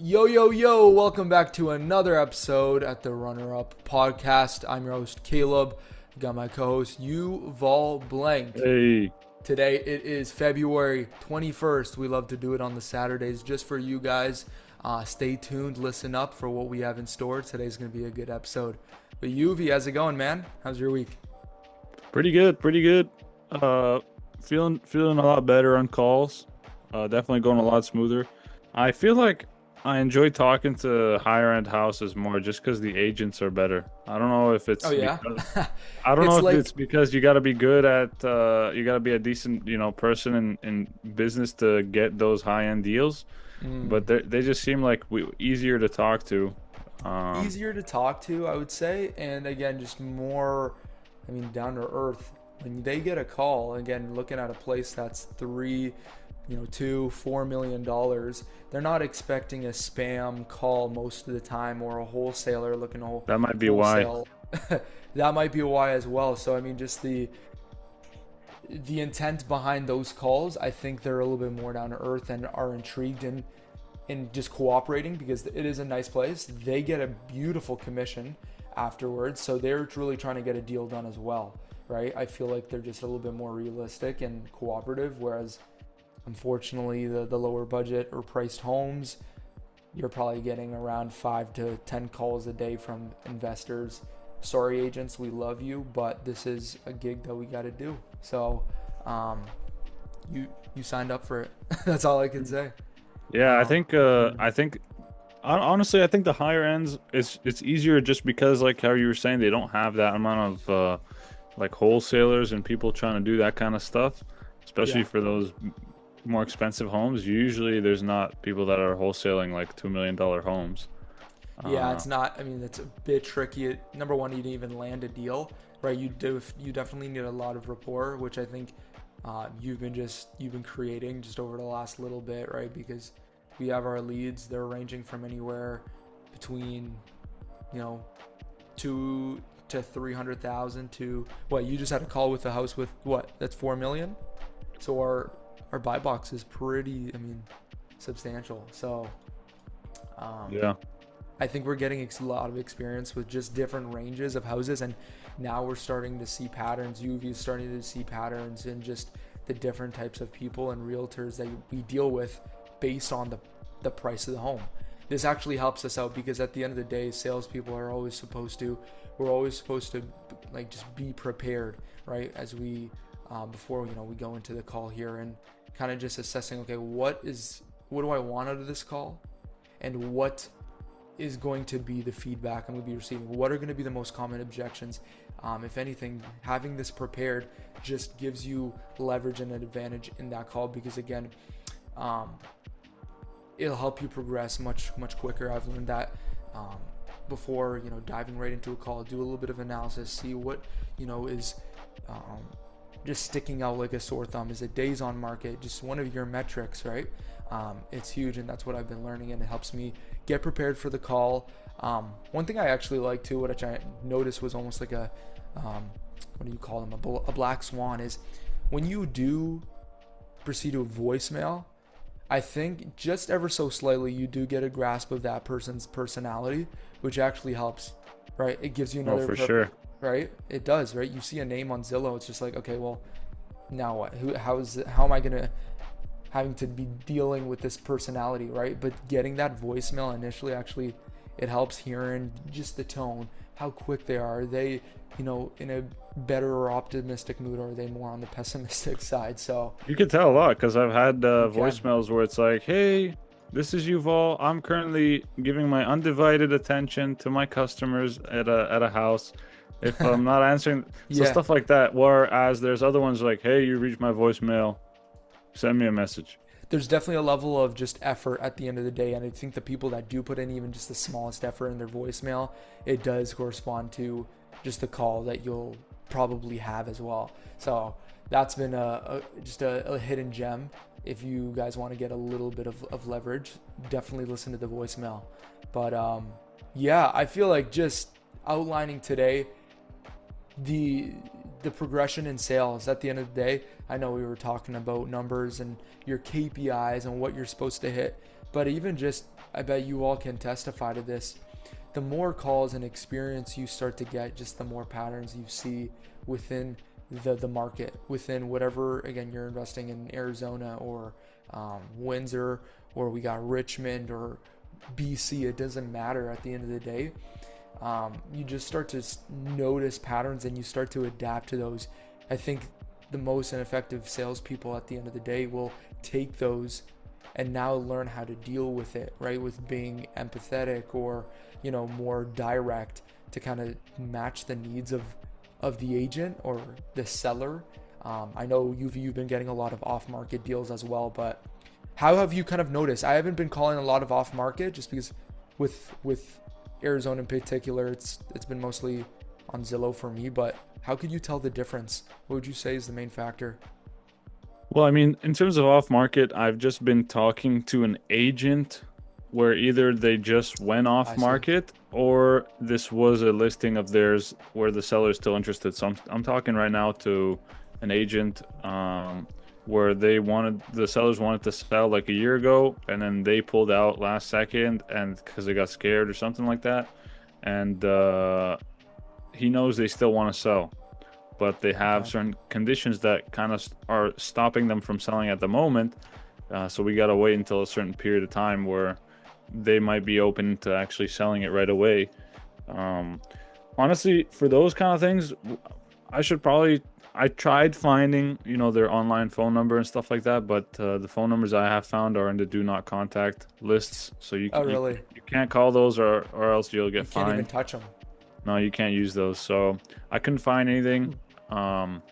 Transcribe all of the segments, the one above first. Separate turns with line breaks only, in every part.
Yo, yo, yo, welcome back to another episode at the Runner Up Podcast. I'm your host, Caleb. Got my co host, Yuval Blank.
Hey,
Today it is February 21st. We love to do it on the Saturdays just for you guys. Stay tuned, listen up for what we have in store. Today's going to be a good episode. But Yuvi, how's it going, man? How's your week?
pretty good, pretty good. Feeling a lot better on calls. Definitely going a lot smoother. I feel like I enjoy talking to higher end houses more just because the agents are better. I don't know if
Oh,
it's
yeah?
because I don't know
It's
if
like,
it's because you got to be good at you got to be a decent person in business to get those high end deals. But they just seem like easier to talk to. Um,
easier to talk to, I would say, and again, just more, down to earth. When they get a call, again, looking at a place that's $2-4 million, they're not expecting a spam call most of the time or a wholesaler looking to
that might be why.
wholesale. That might be why as well. So just the intent behind those calls, I think they're a little bit more down to earth and are intrigued in just cooperating because it is a nice place. They get a beautiful commission afterwards, so they're truly trying to get a deal done as well, right? I feel like they're just a little bit more realistic and cooperative, whereas unfortunately the lower budget or priced homes, you're probably getting around 5 to 10 calls a day from investors. Sorry, agents, we love you, but this is a gig that we got to do. So you signed up for it. That's all I can say.
Yeah, I
Um,
think honestly, I think the higher ends it's easier just because like how you were saying they don't have that amount of like wholesalers and people trying to do that kind of stuff, especially
yeah.
for those more expensive homes. Usually there's not people that are wholesaling like $2 million homes.
Yeah,
Uh,
it's not. it's a bit tricky. Number one, you didn't even land a deal, right? You definitely need a lot of rapport, which I think you've been creating just over the last little bit, right? Because we have our leads. They're ranging from anywhere between, you know, 2 to 300,000 to what you just had a call with a house with what? That's 4 million. So our buy box is pretty. Substantial. So. Um,
yeah.
I think we're getting a lot of experience with just different ranges of houses, and now we're starting to see patterns. UV is starting to see patterns in just the different types of people and realtors that we deal with based on the price of the home. This actually helps us out because at the end of the day, salespeople are always supposed to, we're always supposed to like just be prepared, right? As we before we go into the call here and kind of just assessing, okay, what do I want out of this call, and what is going to be the feedback I'm going to be receiving? What are going to be the most common objections? If anything, having this prepared just gives you leverage and an advantage in that call because again, it'll help you progress much quicker. I've learned that before diving right into a call. Do a little bit of analysis, see what is um, just sticking out like a sore thumb. Is it days on market? Just one of your metrics, right? It's huge, and that's what I've been learning, and it helps me get prepared for the call. One thing I actually like too, which I noticed was almost like a what do you call them, a black swan, is when you do proceed to a voicemail. I think just ever so slightly you do get a grasp of that person's personality, which actually helps, right? It gives you
Oh,
another
for sure.
right? It does, right? You see a name on Zillow, it's just like, okay, well, now what? How am I gonna having to be dealing with this personality, right? But getting that voicemail initially, actually, it helps hearing just the tone, how quick they are. Are they, in a better or optimistic mood, or are they more on the pessimistic side? So
You can tell a lot because I've had
you can.
voicemails where it's like, "Hey, this is Yuval. I'm currently giving my undivided attention to my customers at a house. If I'm not answering, so
Yeah.
stuff like that." Whereas there's other ones like, "Hey, you reached my voicemail. Send me a message."
There's definitely a level of just effort at the end of the day, and I think the people that do put in even just the smallest effort in their voicemail, it does correspond to just the call that you'll probably have as well. So that's been just a hidden gem. If you guys want to get a little bit of leverage, definitely listen to the voicemail. But yeah, I feel like just outlining today the the progression in sales at the end of the day. I know we were talking about numbers and your KPIs and what you're supposed to hit, But even just, I bet you all can testify to this. The more calls and experience you start to get, just the more patterns you see within the market, within whatever, again, you're investing in Arizona or Windsor, or we got Richmond or BC. It doesn't matter at the end of the day. You just start to notice patterns and you start to adapt to those. I think the most ineffective salespeople at the end of the day will take those and now learn how to deal with it, right? With being empathetic or, more direct to kind of match the needs of the agent or the seller. I know you've been getting a lot of off-market deals as well, but how have you kind of noticed? I haven't been calling a lot of off-market just because with Arizona in particular, it's been mostly on Zillow for me, but how could you tell the difference? What would you say is the main factor?
Well, I mean, in terms of off market, I've just been talking to an agent where either they just went off
I see.
market or this was a listing of theirs where the seller is still interested. So I'm talking right now to an agent where the sellers wanted to sell like a year ago and then they pulled out last second and because they got scared or something like that. And he knows they still want to sell, but they have
Okay.
certain conditions that kind of are stopping them from selling at the moment. So we got to wait until a certain period of time where they might be open to actually selling it right away. Um, Honestly, for those kind of things, I should probably. I tried finding, their online phone number and stuff like that, but the phone numbers I have found are in the do not contact lists, so
Oh, really?
you can't call those or else you'll
You
get
can't even
fined.
touch them.
No, you can't use those. So I couldn't find anything. Um,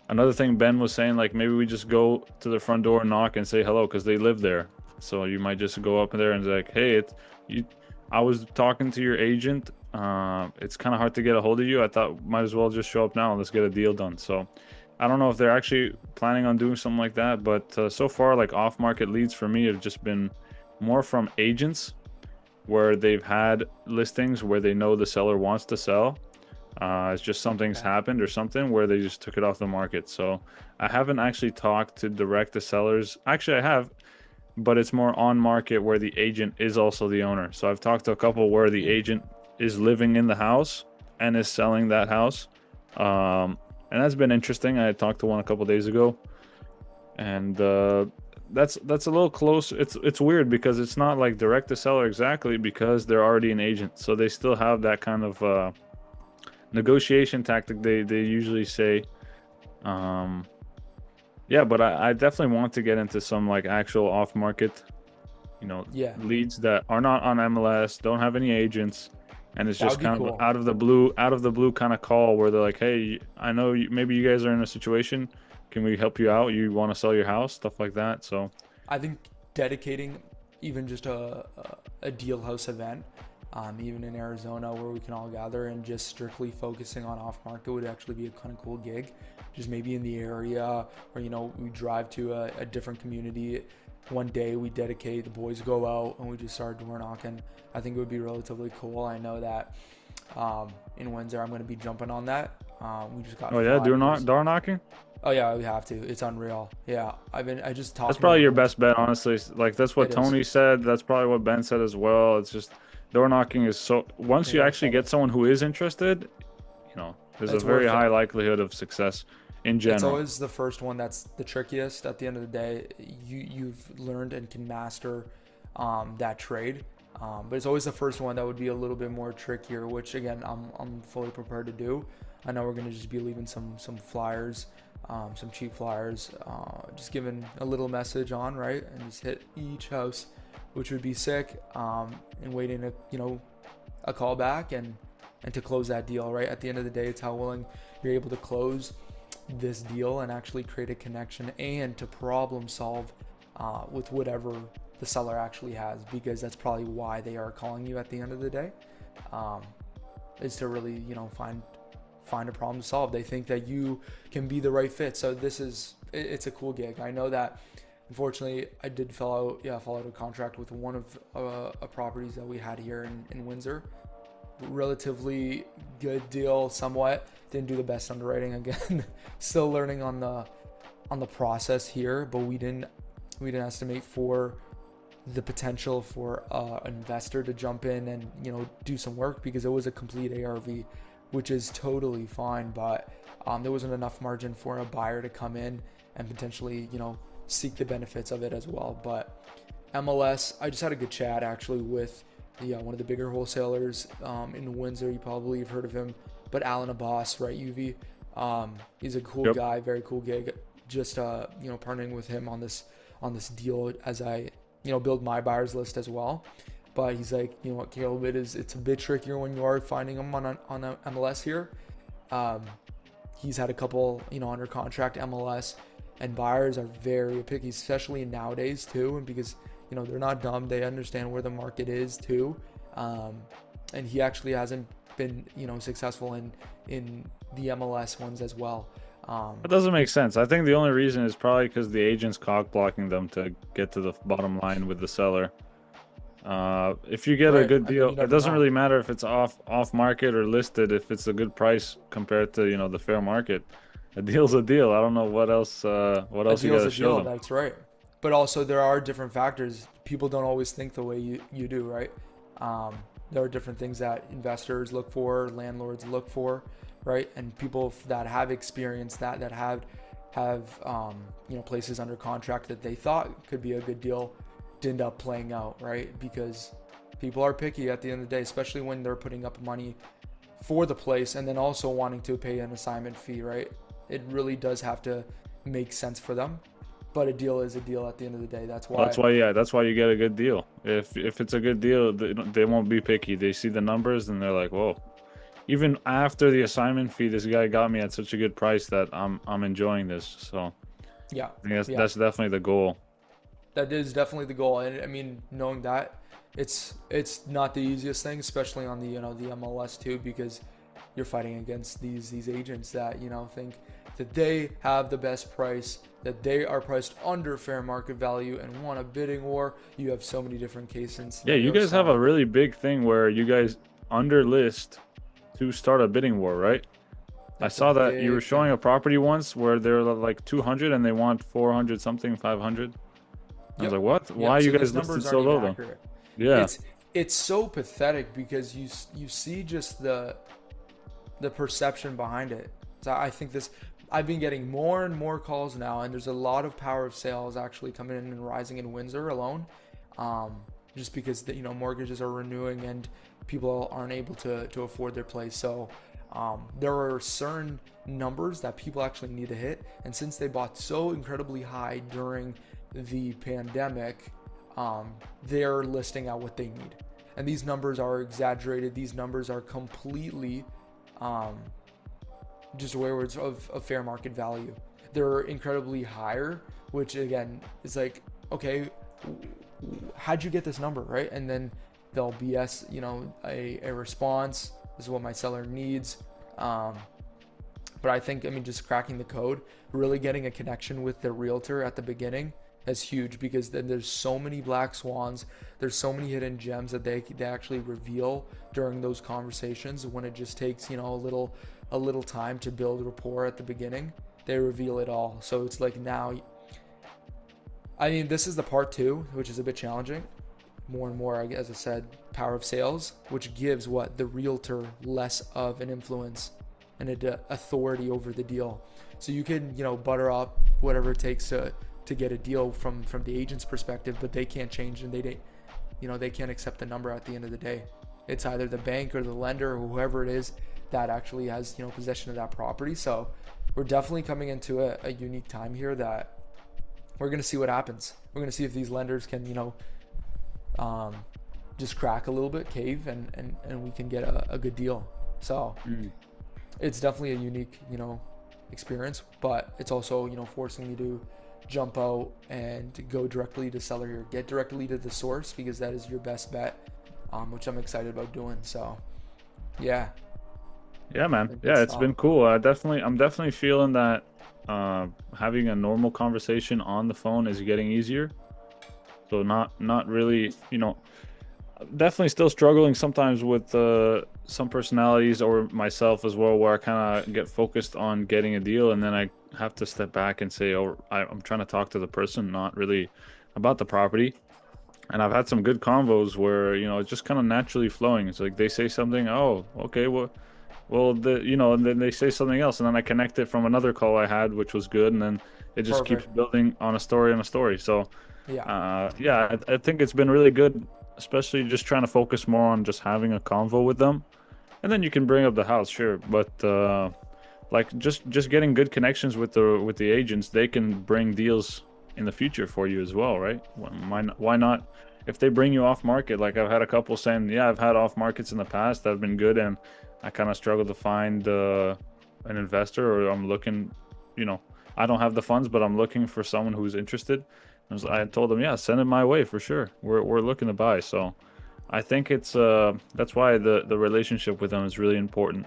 Another thing Ben was saying, like maybe we just go to the front door and knock and say hello because they live there. So you might just go up there and be like, hey, it's you. I was talking to your agent. It's kind of hard to get a hold of you. I thought might as well just show up now and let's get a deal done. So I don't know if they're actually planning on doing something like that, but so far, like off-market leads for me have just been more from agents where they've had listings where they know the seller wants to sell. It's just something's
Okay.
happened or something where they just took it off the market. So I haven't actually talked to direct the sellers. Actually, I have, but it's more on market where the agent is also the owner. So I've talked to a couple where the
Hmm.
agent is living in the house and is selling that house. And that's been interesting. I talked to one a couple days ago, and that's a little close. It's weird because it's not like direct to seller exactly because they're already an agent, so they still have that kind of negotiation tactic they usually say. um yeah, but I definitely want to get into some like actual off market,
Yeah,
leads that are not on MLS, don't have any agents, and it's
that
just
would be
kind of
cool.
out of the blue kind of call where they're like, hey, I know maybe you guys are in a situation, can we help you out, you want to sell your house, stuff like that. So
I think dedicating even just a deal house event, even in Arizona where we can all gather and just strictly focusing on off market would actually be a kind of cool gig. Just maybe in the area, or we drive to a different community. One day we dedicate, the boys go out and we just start door knocking. I think it would be relatively cool. I know that in Windsor I'm going to be jumping on that. We just got
oh yeah,
flyers.
door knocking.
Oh yeah, we have to. It's unreal. Yeah, I just
That's
talking to the
probably your
boys.
best bet, honestly. Like that's what
It is.
Tony said. That's probably what Ben said as well. It's just door knocking is so once
They
you
gotta
actually
follow.
get someone who is interested, there's a
It's
very
worth
high
it.
likelihood of success in
It's
general.
always the first one that's the trickiest. At the end of the day, you've learned and can master that trade. But it's always the first one that would be a little bit more trickier, which again I'm fully prepared to do. I know we're gonna just be leaving some flyers, some cheap flyers, just giving a little message on right, and just hit each house, which would be sick. And waiting to a call back and to close that deal right. At the end of the day, it's how willing you're able to close this deal and actually create a connection and to problem solve with whatever the seller actually has, because that's probably why they are calling you at the end of the day, um, is to really find a problem to solve. They think that you can be the right fit. So it's a cool gig. I know that unfortunately I did fall out a contract with one of properties that we had here in Windsor. Relatively good deal, somewhat. Didn't do the best underwriting again. Still learning on the process here, but we didn't estimate for the potential for an investor to jump in and do some work because it was a complete ARV, which is totally fine. But there wasn't enough margin for a buyer to come in and potentially seek the benefits of it as well. But MLS, I just had a good chat actually with one of the bigger wholesalers in Windsor. You probably have heard of him, but Alan Abbas, right? UV. He's a cool
Yep.
guy, very cool gig. Just partnering with him on this deal as I build my buyers list as well. But he's like, you know what, Caleb, it's a bit trickier when you are finding them on a MLS here. He's had a couple under contract MLS, and buyers are very picky, especially nowadays too, and because they're not dumb, they understand where the market is too. And he actually hasn't been successful in the MLS ones as well.
That doesn't make sense. I think the only reason is probably because the agent's cock blocking them to get to the bottom line with the seller. If you get a
Right,
good
and then
deal,
you
it
never
doesn't
know.
really matter if it's off market or listed. If it's a good price compared to the fair market, a deal's a deal. I don't know what
A
else you got
deal's
to
a
show
deal,
them.
that's right. But also there are different factors. People don't always think the way you do, right? There are different things that investors look for, landlords look for, right? And people that have experienced that have places under contract that they thought could be a good deal did end up playing out, right? Because people are picky at the end of the day, especially when they're putting up money for the place and then also wanting to pay an assignment fee, right? It really does have to make sense for them. But a deal is a deal at the end of the day. That's
Well,
why,
that's why you get a good deal. If it's a good deal, they won't be picky. They see the numbers and they're like, whoa. Even after the assignment fee, this guy got me at such a good price that I'm enjoying this. So
yeah,
I think that's
yeah,
that's definitely the goal.
that is definitely the goal. And I mean, knowing that, it's not the easiest thing, especially on the MLS too, because you're fighting against these agents that think that they have the best price, that they are priced under fair market value and want a bidding war. You have so many different cases and
Yeah, you
scenarios.
guys have
So
a really big thing where you guys underlist to start a bidding war, right? I
that's a
saw that you were
big
showing
thing.
a property once where they're like 200 and they want 400 something, 500. I was
Yep.
like, what? Why are
Yep.
you
So these
guys listed
numbers
so
aren't even
low though?
accurate.
Yeah.
It's so pathetic because you see just the perception behind it. So I think this I've been getting more and more calls now, and there's a lot of power of sales actually coming in and rising in Windsor alone, just because mortgages are renewing and people aren't able to afford their place. So there are certain numbers that people actually need to hit, and since they bought so incredibly high during the pandemic, they're listing out what they need, and these numbers are exaggerated. These numbers are completely um, just words of fair market value. They're incredibly higher, which again is like, okay, how'd you get this number, right? And then they'll BS, a response. This is what my seller needs. Um, but I think, just cracking the code, really getting a connection with the realtor at the beginning is huge because then there's so many black swans. There's so many hidden gems that they actually reveal during those conversations when it just takes, a little time to build rapport at the beginning. They reveal it all. So it's like now, this is the part two, which is a bit challenging. More and more, as I said, power of sales, which gives the realtor less of an influence and an authority over the deal. So you can, butter up whatever it takes to get a deal from the agent's perspective, but they can't change and they can't accept the number at the end of the day. It's either the bank or the lender or whoever it is that actually has possession of that property. So we're definitely coming into a unique time here that we're going to see what happens. We're going to see if these lenders can just crack a little bit, cave, and we can get a good deal. So
Mm.
it's definitely a unique experience, but it's also forcing me to jump out and go directly to seller here, get directly to the source, because that is your best bet, which I'm excited about doing. So yeah,
Yeah, man.
good
Yeah, it's
stuff.
been cool. I'm definitely feeling that having a normal conversation on the phone is getting easier. So not really, definitely still struggling sometimes with some personalities or myself as well, where I kind of get focused on getting a deal, and then I have to step back and say, "Oh, I'm trying to talk to the person, not really about the property." And I've had some good convos where, it's just kind of naturally flowing. It's like they say something, oh, okay, and then they say something else, and then I connect it from another call I had, which was good, and then it just keeps
Perfect.
building on a story and a story. So,
Yeah.
yeah, I think it's been really good, especially just trying to focus more on just having a convo with them, and then you can bring up the house, sure, but like just getting good connections with the agents, they can bring deals in the future for you as well, right? Why not? If they bring you off market, like I've had a couple saying, yeah, I've had off markets in the past that have been good, and I kind of struggle to find an investor, or I'm looking, you know, I don't have the funds, but I'm looking for someone who's interested. I told them, yeah, send it my way for sure. We're looking to buy, so I think it's that's why the relationship with them is really important.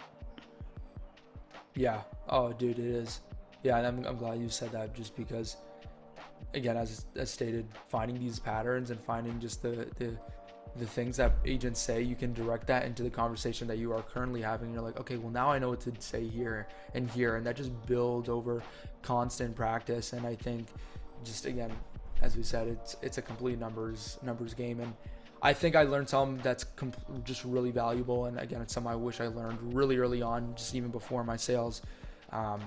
Yeah. Oh, dude, it is. Yeah, and I'm glad you said that, just because, again, as stated, finding these patterns and finding just the things that agents say, you can direct that into the conversation that you are currently having. You're like, okay, well, now I know what to say here and here, and that just builds over constant practice. And I think, just again, as we said, it's a complete numbers game. And I think I learned something that's just really valuable. And again, it's something I wish I learned really early on, just even before my sales um,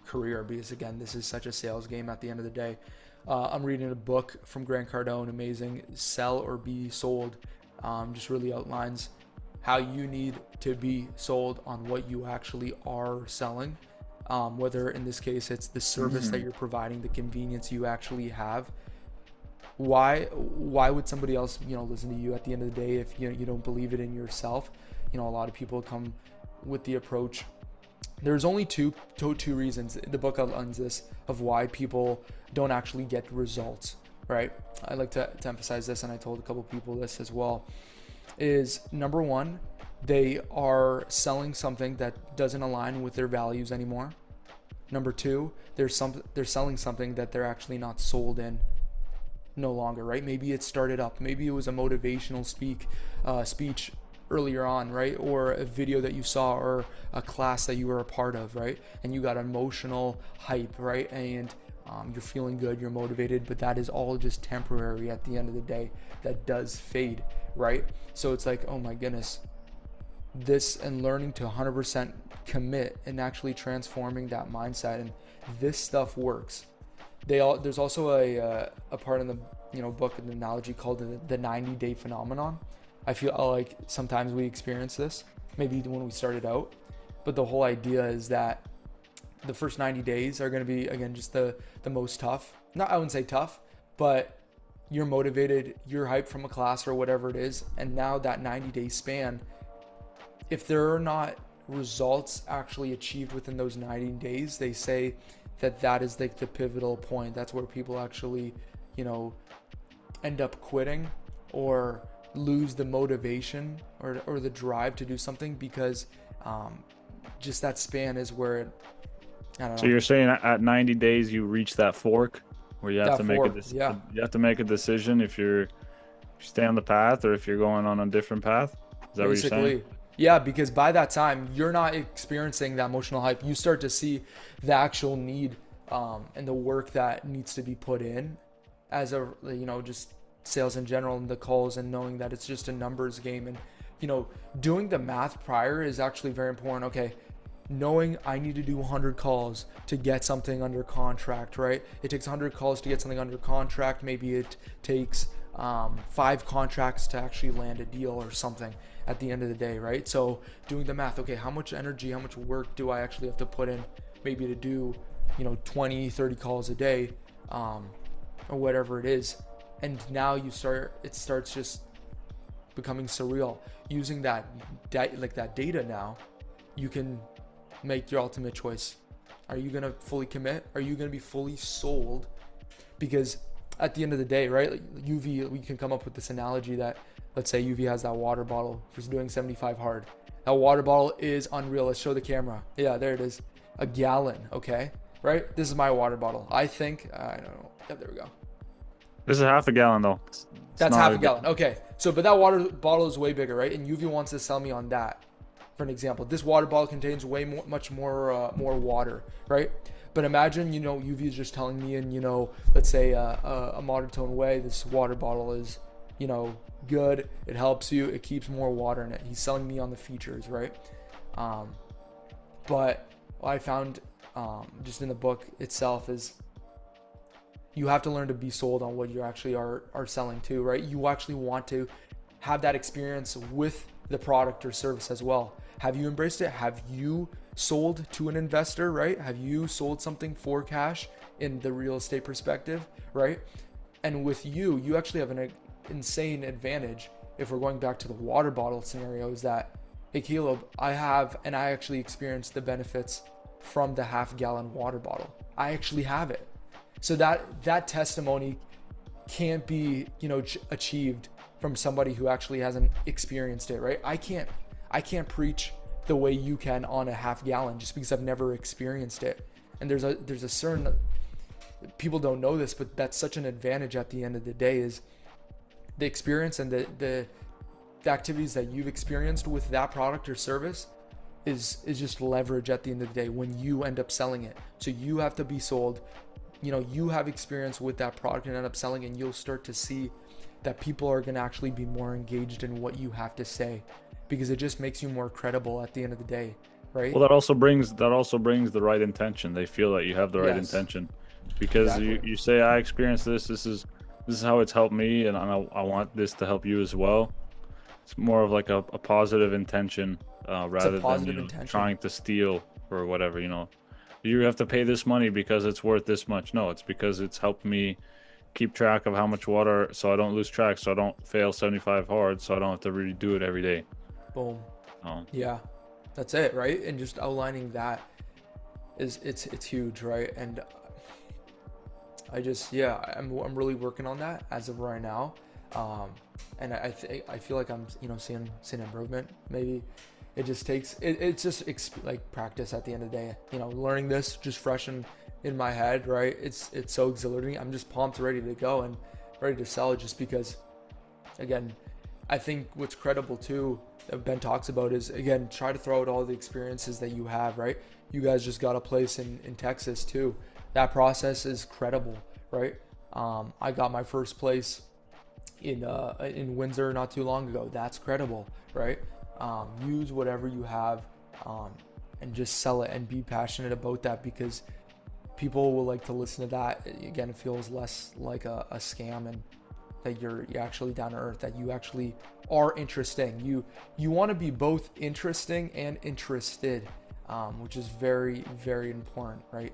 career, because again, this is such a sales game at the end of the day. I'm reading a book from Grant Cardone, amazing, Sell or Be Sold. Just really outlines how you need to be sold on what you actually are selling. Whether in this case it's the service that
Mhm.
you're providing, the convenience you actually have. Why would somebody else listen to you at the end of the day if you don't believe it in yourself? A lot of people come with the approach. There's only two reasons. The book outlines this of why people don't actually get results, right? I like to emphasize this, and I told a couple people this as well. Is number one, they are selling something that doesn't align with their values anymore. Number two, they're selling something that they're actually not sold in no longer, right? Maybe it started up. Maybe it was a motivational speech earlier on, right? Or a video that you saw, or a class that you were a part of, right? And you got emotional hype, right? And you're feeling good, you're motivated, but that is all just temporary at the end of the day. That does fade, right? So it's like, oh my goodness, this, and learning to 100% commit and actually transforming that mindset. And this stuff works. There's also a part in the book, an analogy called the 90-day phenomenon. I feel like sometimes we experience this, maybe when we started out, but the whole idea is that the first 90 days are going to be, again, just the most tough. Not, I wouldn't say tough, but you're motivated, you're hyped from a class or whatever it is, and now that 90-day span, if there are not results actually achieved within those 90 days, they say that is like the pivotal point. That's where people actually, you know, end up quitting or lose the motivation or the drive to do something, because just that span is where I don't
So
know,
you're saying at 90 days you reach that fork where you have
that
to make
fork. Yeah,
you have to make a decision if you stay on the path or if you're going on a different path. Is that what you're saying?
basically. Yeah, because by that time you're not experiencing that emotional hype. You start to see the actual need, and the work that needs to be put in as a, just sales in general, and the calls, and knowing that it's just a numbers game. And doing the math prior is actually very important. Okay, knowing I need to do 100 calls to get something under contract, right? It takes 100 calls to get something under contract. Maybe it takes 5 contracts to actually land a deal or something at the end of the day, right? So doing the math, okay, how much energy, how much work do I actually have to put in, maybe to do 20, 30 calls a day, or whatever it is. And now it starts just becoming surreal. Using that data now, you can make your ultimate choice. Are you gonna fully commit? Are you gonna be fully sold? Because at the end of the day, right, like UV, we can come up with this analogy that, let's say UV has that water bottle for doing 75 hard. That water bottle is unreal. Let's show the camera. Yeah, there it is. A gallon, okay? Right? This is my water bottle. I think, I don't know. Yeah, there we go.
This is half a gallon though. It's
That's
not
half
a
a gallon. Okay. So, but that water bottle is way bigger, right? And UV wants to sell me on that. For an example, this water bottle contains much more water, right? But imagine, UV is just telling me in, let's say a monotone way, this water bottle is good. It helps you. It keeps more water in it. He's selling me on the features, right? But what I found just in the book itself is you have to learn to be sold on what you actually are selling to, right? You actually want to have that experience with the product or service as well. Have you embraced it? Have you sold to an investor, right? Have you sold something for cash in the real estate perspective, right? And with you actually have an insane advantage. If we're going back to the water bottle scenario, is that, hey Caleb, I actually experienced the benefits from the half-gallon water bottle. I actually have it. So that testimony can't be, achieved from somebody who actually hasn't experienced it, right? I can't preach the way you can on a half-gallon just because I've never experienced it. And there's a certain, people don't know this, but that's such an advantage at the end of the day, is the experience and the activities that you've experienced with that product or service is just leverage at the end of the day when you end up selling it. So you have to be sold, you have experience with that product and end up selling, and you'll start to see that people are going to actually be more engaged in what you have to say, because it just makes you more credible at the end of the day, right?
Well, that also brings the right intention. They feel that you have the right intention, because
Exactly.
you say, I experienced this. This is how it's helped me, and I want this to help you as well. It's more of like a positive intention,
It's a
rather than
positive intention.
trying to steal or whatever. You have to pay this money because it's worth this much. No, it's because it's helped me keep track of how much water, so I don't lose track, so I don't fail 75 hard, so I don't have to redo it every day.
Boom.
Oh.
Yeah, that's it, right? And just outlining that it's huge, right? And I'm really working on that as of right now. And I feel like I'm seeing improvement. Maybe it just takes it's just like practice at the end of the day. Learning this just fresh in my head, right? It's so exhilarating. I'm just pumped, ready to go and ready to sell it, just because, again, I think what's credible too that Ben talks about is, again, try to throw out all the experiences that you have, right? You guys just got a place in Texas too. That process is credible, right? I got my first place in Windsor not too long ago. That's credible, right? Use whatever you have, and just sell it and be passionate about that, because people will like to listen to that. Again, it feels less like a scam, and that you're actually down to earth, that you actually are interesting. You want to be both interesting and interested, which is very, very important, right?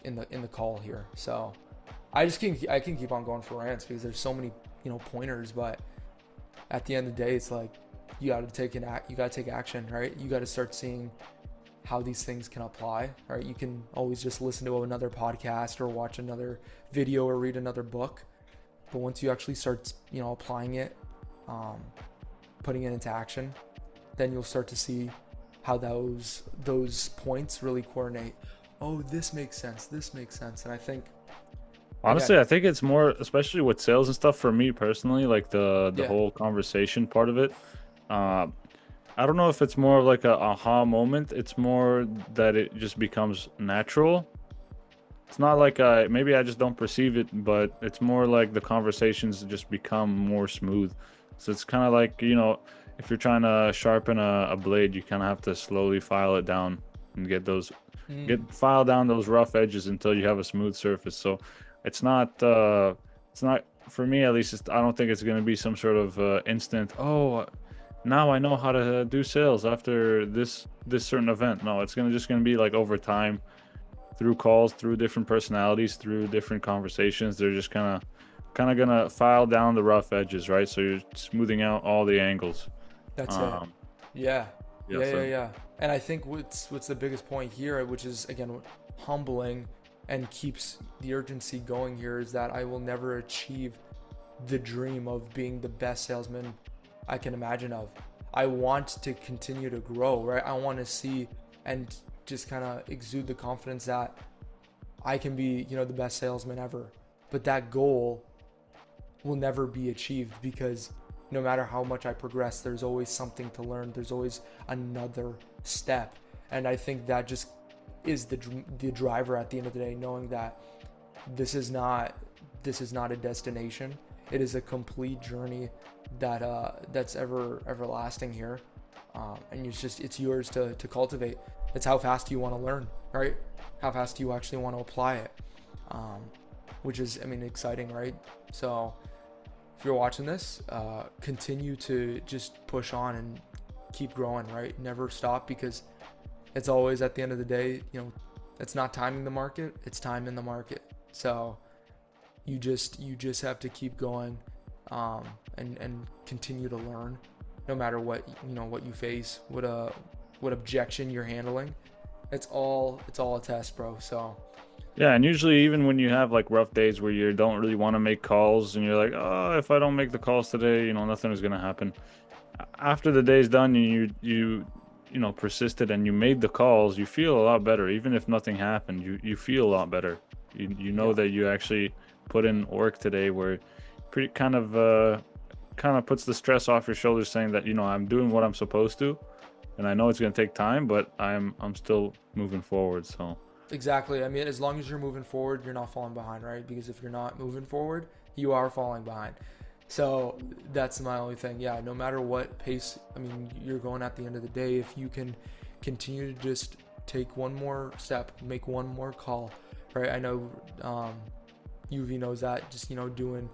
In the call here. So I can keep on going for rants because there's so many pointers, but at the end of the day, it's like you got to take action, right? You got to start seeing how these things can apply, right? You can always just listen to another podcast or watch another video or read another book, but once you actually start applying it, putting it into action, then you'll start to see how those points really coordinate. Oh, this makes sense, and I think,
Honestly, I think it's more, especially with sales and stuff, for me personally, like the
yeah,
whole conversation part of it. Uh, I don't know if it's more of like a aha moment. It's more that it just becomes natural. It's not like maybe I just don't perceive it, but it's more like the conversations just become more smooth. So it's kind of like, if you're trying to sharpen a blade, you kind of have to slowly file it down and file down those rough edges until you have a smooth surface. So it's not for me at least. I don't think it's going to be some sort of instant. Oh, now I know how to do sales after this certain event. No, it's just gonna be like over time, through calls, through different personalities, through different conversations. They're just kind of gonna file down the rough edges, right? So you're smoothing out all the angles.
that's it.
Um,
Yeah,
yeah. So
yeah. And I think what's the biggest point here, which is, again, humbling and keeps the urgency going here, is that I will never achieve the dream of being the best salesman I can imagine of. I want to continue to grow, right? I want to see and just kind of exude the confidence that I can be, the best salesman ever. But that goal will never be achieved, because no matter how much I progress, there's always something to learn. There's always another step. And I think that just is the driver at the end of the day, knowing that this is not a destination. it is a complete journey that's everlasting here. And it's yours to cultivate. It's how fast you want to learn, right? How fast do you actually want to apply it? Which is, I mean, exciting, right? So if you're watching this, continue to just push on and keep growing, right? Never stop, because it's always, at the end of the day, it's not timing the market, it's time in the market. So you just have to keep going, and continue to learn, no matter what you face, what objection you're handling. It's all a test, bro. So
Yeah, and usually even when you have like rough days where you don't really want to make calls and you're like, oh, if I don't make the calls today, nothing is gonna happen. After the day's done and you persisted and you made the calls, you feel a lot better. Even if nothing happened, you feel a lot better. You know
yeah,
that you actually put in work today, where pretty kind of puts the stress off your shoulders, saying that I'm doing what I'm supposed to, and I know it's gonna take time, but I'm still moving forward. So
exactly. I mean, as long as you're moving forward, you're not falling behind, right? Because if you're not moving forward, you are falling behind. So that's my only thing. Yeah, no matter what pace, I mean, you're going at the end of the day, if you can continue to just take one more step, make one more call, right? I know UV knows that, just, doing,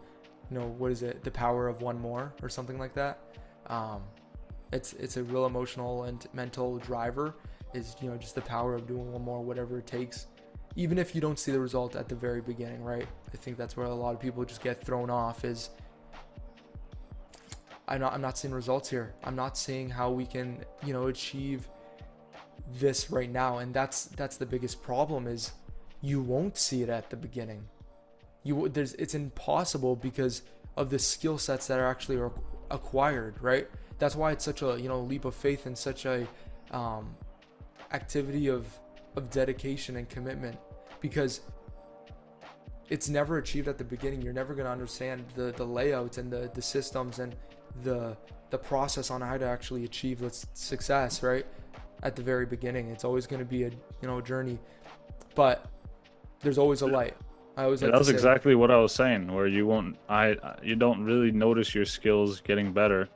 what is it? The power of one more or something like that. Um, it's a real emotional and mental driver, is, just the power of doing one more, whatever it takes. Even if you don't see the result at the very beginning, right? I think that's where a lot of people just get thrown off, is I'm not seeing results here. I'm not seeing how we can, achieve this right now. And that's the biggest problem, is you won't see it at the beginning. It's impossible, because of the skill sets that are actually acquired, right? That's why it's such a, leap of faith, and such a activity of dedication and commitment, because it's never achieved at the beginning. You're never going to understand the layouts and the systems and the process on how to actually achieve success, right? At the very beginning, it's always going to be a journey, but there's always a light. I always
yeah,
like
that
to
was
say,
exactly what I was saying. Where you don't really notice your skills getting better,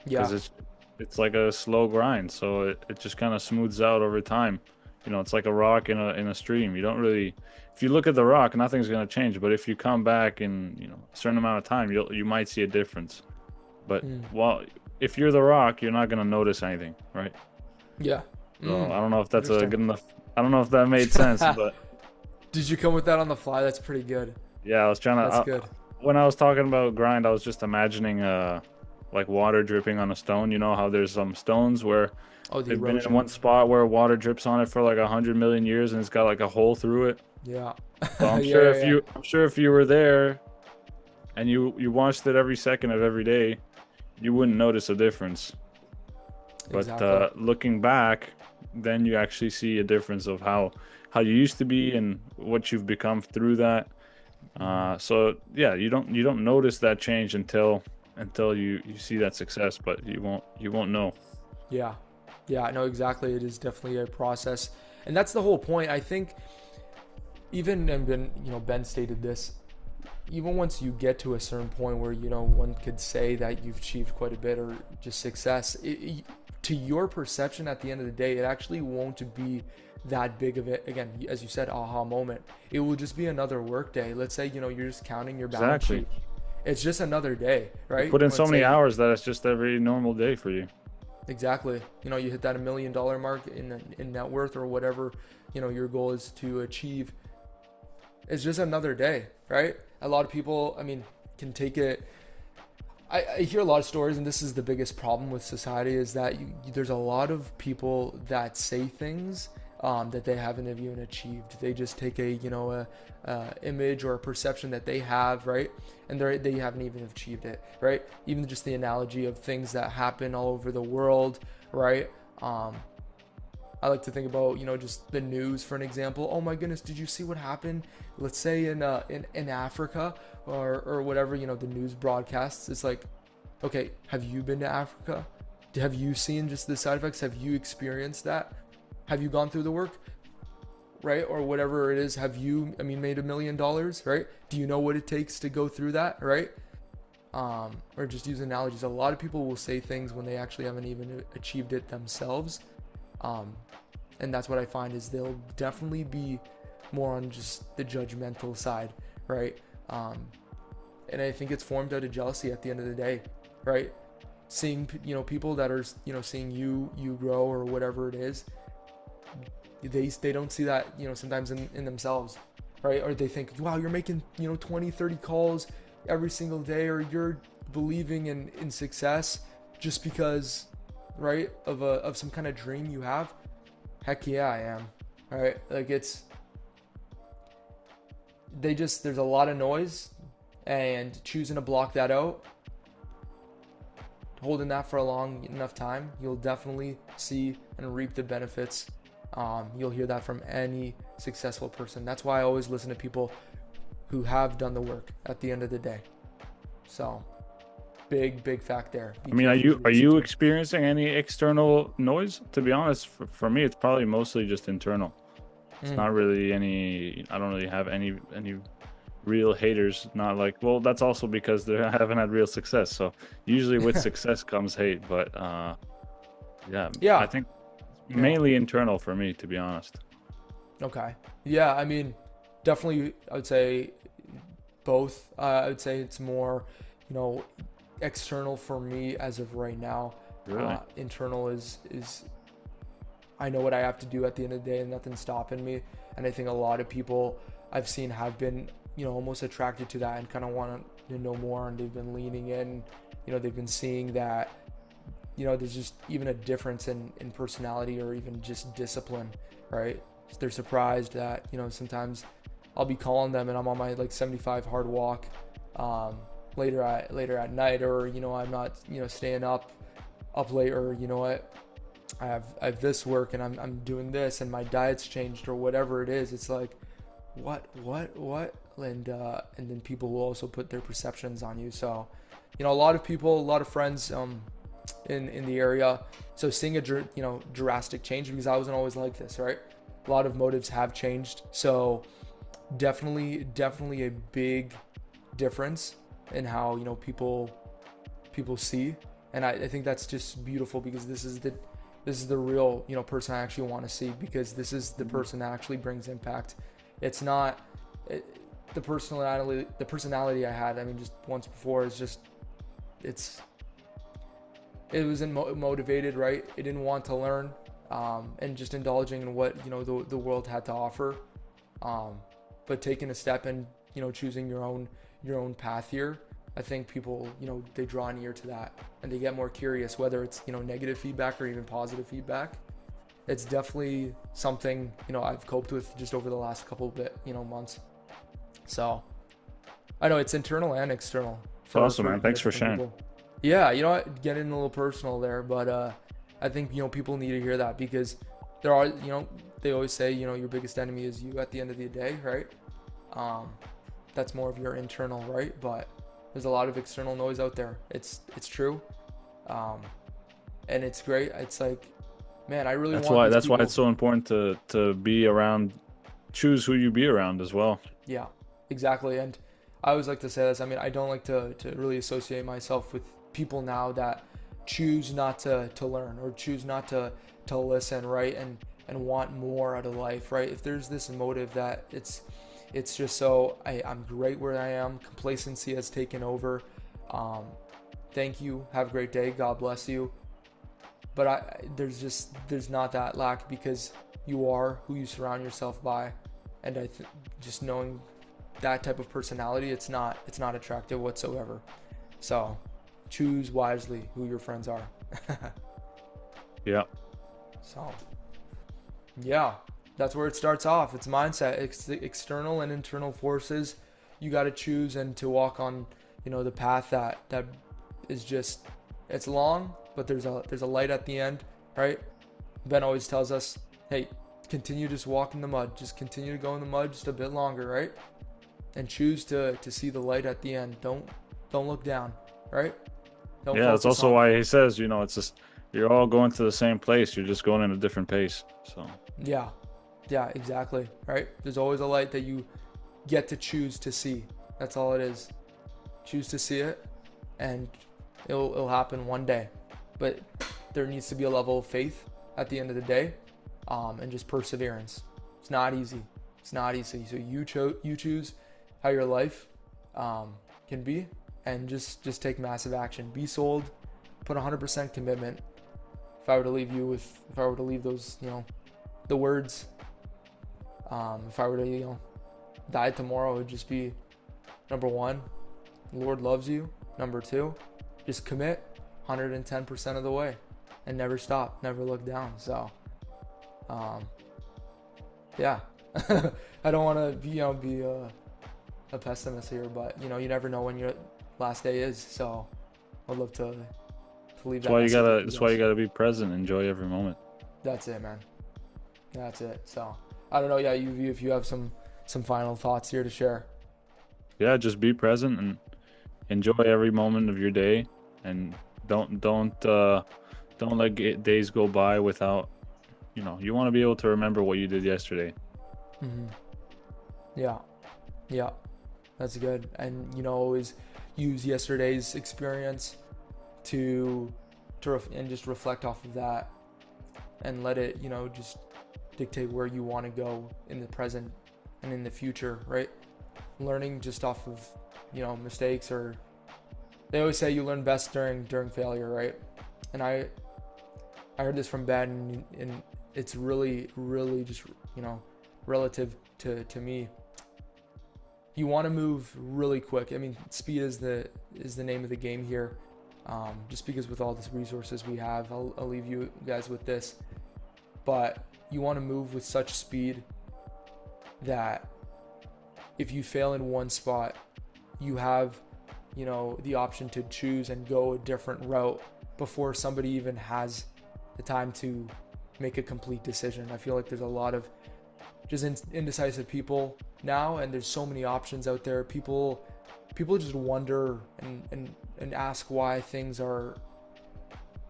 because
yeah,
it's like a slow grind. So it just kind of smooths out over time. It's like a rock in a stream. You don't really, if you look at the rock, nothing's gonna change. But if you come back in a certain amount of time, you might see a difference. But
mm,
if you're the rock, you're not gonna notice anything, right?
yeah,
So I don't know if that's a
interesting.
good enough. I don't know if that made sense, but
Did you come with that on the fly? That's pretty good.
yeah, I was trying to.
That's good.
When I was talking about grind, I was just imagining like water dripping on a stone. You know how there's some stones where
Oh, the
they've been in
erosion.
one spot where water drips on it for like 100 million years, and it's got like a hole through it.
Yeah.
So
Yeah, yeah, yeah.
I'm sure if you were there and you watched it every second of every day, you wouldn't notice a difference. But
Exactly.
looking back, then you actually see a difference of how you used to be and what you've become through that.
Hmm.
So yeah, you don't notice that change until you see that success, but you won't know.
Yeah. Yeah, I know exactly. It is definitely a process. And that's the whole point. I think even, and Ben stated this, even once you get to a certain point where, one could say that you've achieved quite a bit, or just success, to your perception at the end of the day, it actually won't be that big of it. Again, as you said, aha moment. It will just be another work day. Let's say, you're just counting your balance
Exactly.
sheet. It's just another day,
You
right?
put in so
Let's
many
say,
hours that it's just every normal day for you.
exactly. You hit that $1 million mark in net worth, or whatever, your goal is to achieve. It's just another day, right? A lot of people, I mean, can take it. I hear a lot of stories, and this is the biggest problem with society, is that there's a lot of people that say things that they haven't even achieved. They just take a image or a perception that they have, right? And they haven't even achieved it, right? Even just the analogy of things that happen all over the world, right? I like to think about, just the news, for an example. Oh my goodness, did you see what happened? Let's say in Africa, or whatever, the news broadcasts. It's like, okay, have you been to Africa? Have you seen just the side effects? Have you experienced that? Have you gone through the work, right? Or whatever it is. Have you, made $1 million, right? Do you know what it takes to go through that, right? or just use analogies. A lot of people will say things when they actually haven't even achieved it themselves. And that's what I find is they'll definitely be more on just the judgmental side, right? And I think it's formed out of jealousy at the end of the day, right? Seeing, people that are, seeing you grow or whatever it is, they don't see that, sometimes in themselves, right? Or they think, wow, you're making, 20, 30 calls every single day, or you're believing in success just because, right, of some kind of dream you have. Heck yeah, I am. All right. Like there's a lot of noise, and choosing to block that out, holding that for a long enough time, you'll definitely see and reap the benefits. You'll hear that from any successful person. That's why I always listen to people who have done the work at the end of the day. So big fact there.
I mean, are you experiencing any external noise? To be honest, for me, it's probably mostly just internal. It's not really any. I don't really have any real haters. Not like, well, that's also because they haven't had real success. So usually with success comes hate. But yeah, I think mainly internal for me, to be honest.
Okay. Yeah, I mean, definitely, I would say both. I would say it's more, external for me as of right now.
Really?
Internal is I know what I have to do at the end of the day, and nothing's stopping me. And I think a lot of people I've seen have been, almost attracted to that and kind of want to know more, and they've been leaning in. They've been seeing that, there's just even a difference in personality or even just discipline, right? They're surprised that, sometimes I'll be calling them and I'm on my 75 hard walk later at night, or I'm not staying up late, or what, I have this work and I'm doing this and my diet's changed or whatever it is. It's like what, and then people will also put their perceptions on you. So a lot of friends in the area, so seeing a drastic change, because I wasn't always like this, right? A lot of motives have changed, so definitely a big difference in how people see. And I think that's just beautiful, because this is the real person I actually want to see, because this is the person that actually brings impact. It's not the personality I had, I mean, just once before, is just it wasn't motivated, right? It didn't want to learn, and just indulging in what the world had to offer, but taking a step and choosing your own path here. I think people they draw an ear to that, and they get more curious, whether it's negative feedback or even positive feedback. It's definitely something I've coped with just over the last couple bit months. So I know it's internal and external.
It's awesome, man. Thanks for sharing.
People. Yeah, what, getting a little personal there, but I think people need to hear that, because there are they always say your biggest enemy is you at the end of the day, right? That's more of your internal, right? But there's a lot of external noise out there. It's true, and it's great. It's like, man, I really want.
That's why it's so important to be around. Choose who you be around as well.
Yeah, exactly. And I always like to say this. I mean, I don't like to really associate myself with people now that choose not to learn, or choose not to listen, right? And want more out of life, right? If there's this motive that it's just so I'm great where I am, complacency has taken over. Thank you. Have a great day. God bless you. But there's not that lack, because you are who you surround yourself by. And just knowing that type of personality, it's not attractive whatsoever. So choose wisely who your friends are.
Yeah.
So yeah, that's where it starts off. It's mindset. It's the external and internal forces. You got to choose and to walk on, the path that is just, it's long, but there's a light at the end, right? Ben always tells us, hey, continue, just walk in the mud. Just continue to go in the mud just a bit longer, right? And choose to see the light at the end. Don't look down, right?
That's also why he says, it's just, you're all going to the same place. You're just going in a different pace. So
yeah, exactly, right? There's always a light that you get to choose to see. That's all it is. Choose to see it, and it'll happen one day. But there needs to be a level of faith at the end of the day, and just perseverance. It's not easy. It's not easy. So you choose how your life can be, and just take massive action. Be sold. Put 100% commitment. If I were to leave those, the words, if I were to, die tomorrow, it would just be, number one, Lord loves you. Number two, just commit 110% of the way and never stop, never look down. So, yeah, I don't want to be a pessimist here, but you never know when your last day is. So I'd love to leave that message with you
That's why
guys.
you gotta be present, enjoy every moment.
That's it, man. That's it. So I don't know. Yeah, if you have some final thoughts here to share.
Yeah, just be present and enjoy every moment of your day, and don't let days go by without, you want to be able to remember what you did yesterday.
Mm-hmm. Yeah, yeah, that's good. And always use yesterday's experience to and just reflect off of that, and let it just dictate where you want to go in the present and in the future, right? Learning just off of mistakes, or they always say you learn best during failure, right? And I heard this from Ben, and it's really just relative to me. You want to move really quick. I mean, speed is the name of the game here. Just because with all these resources we have, I'll leave you guys with this. But you want to move with such speed that if you fail in one spot, you have the option to choose and go a different route before somebody even has the time to make a complete decision. I feel like there's a lot of just indecisive people now, and there's so many options out there. People just wonder and ask why things are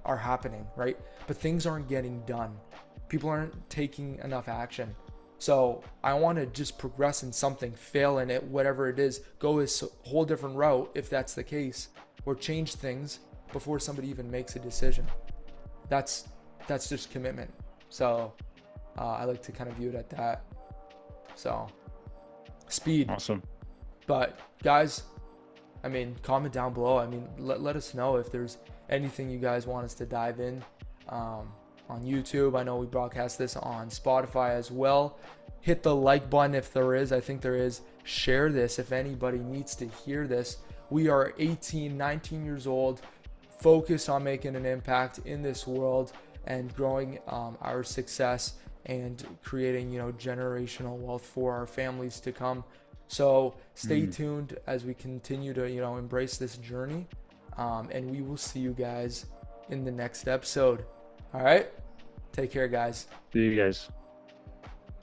happening, right? But things aren't getting done. People aren't taking enough action. So I want to just progress in something, fail in it, whatever it is, go a whole different route if that's the case, or change things before somebody even makes a decision. That's just commitment. So I like to kind of view it at that. So speed.
Awesome.
But guys, I mean, comment down below. I mean, let us know if there's anything you guys want us to dive in on YouTube. I know we broadcast this on Spotify as well. Hit the like button if there is. I think there is. Share this if anybody needs to hear this. We are 18, 19 years old, focused on making an impact in this world and growing our success and creating, generational wealth for our families to come. So stay tuned as we continue to, embrace this journey. And we will see you guys in the next episode. All right. Take care, guys.
See you guys.